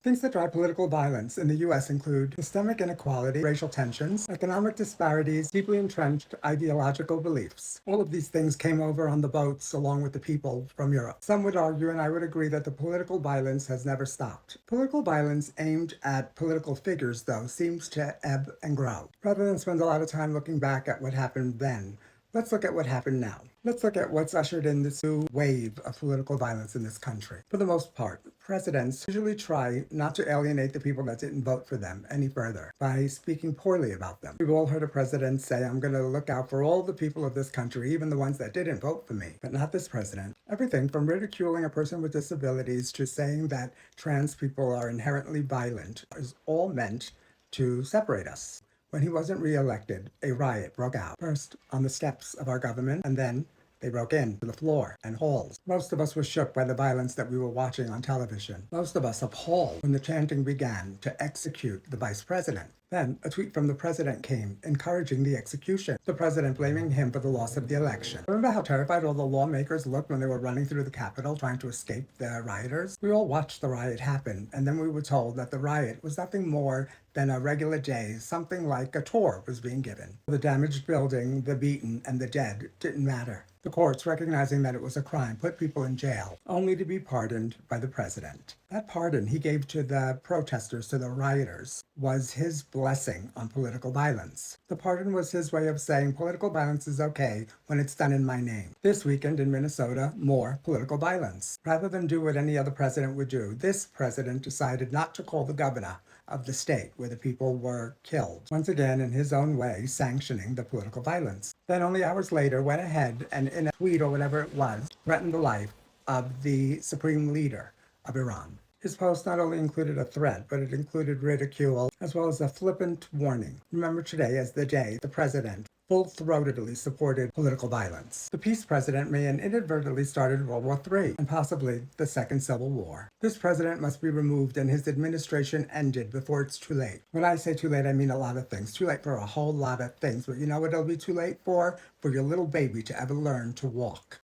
Things that drive political violence in the U.S. include systemic inequality, racial tensions, economic disparities, deeply entrenched ideological beliefs. All of these things came over on the boats along with the people from Europe. Some would argue, and I would agree, that the political violence has never stopped. Political violence aimed at political figures, though, seems to ebb and grow. Rather than spend a lot of time looking back at what happened then, let's look at what happened now. Let's look at what's ushered in this new wave of political violence in this country. For the most part, presidents usually try not to alienate the people that didn't vote for them any further by speaking poorly about them. We've all heard a president say, I'm going to look out for all the people of this country, even the ones that didn't vote for me, but not this president. Everything from ridiculing a person with disabilities to saying that trans people are inherently violent is all meant to separate us. When he wasn't reelected, a riot broke out, first on the steps of our government, and then they broke into the floor and halls. Most of us were shook by the violence that we were watching on television. Most of us appalled when the chanting began to execute the vice president. Then a tweet from the president came encouraging the execution, the president blaming him for the loss of the election. Remember how terrified all the lawmakers looked when they were running through the Capitol trying to escape the rioters? We all watched the riot happen, and then we were told that the riot was nothing more than a regular day, something like a tour was being given. The damaged building, the beaten, and the dead didn't matter. The courts, recognizing that it was a crime, put people in jail, only to be pardoned by the president. That pardon he gave to the protesters, to the rioters, was his blessing on political violence. The pardon was his way of saying political violence is okay when it's done in my name. This weekend in Minnesota, more political violence. Rather than do what any other president would do, this president decided not to call the governor of the state where the people were killed, once again in his own way sanctioning the political violence. Then only hours later went ahead and in a tweet or whatever it was, threatened the life of the supreme leader of Iran. His post not only included a threat, but it included ridicule as well as a flippant warning. Remember today as the day the president full-throatedly supported political violence. The peace president may have inadvertently started World War III and possibly the Second Civil War. This president must be removed and his administration ended before it's too late. When I say too late, I mean a lot of things. Too late for a whole lot of things, but you know what it'll be too late for? For your little baby to ever learn to walk.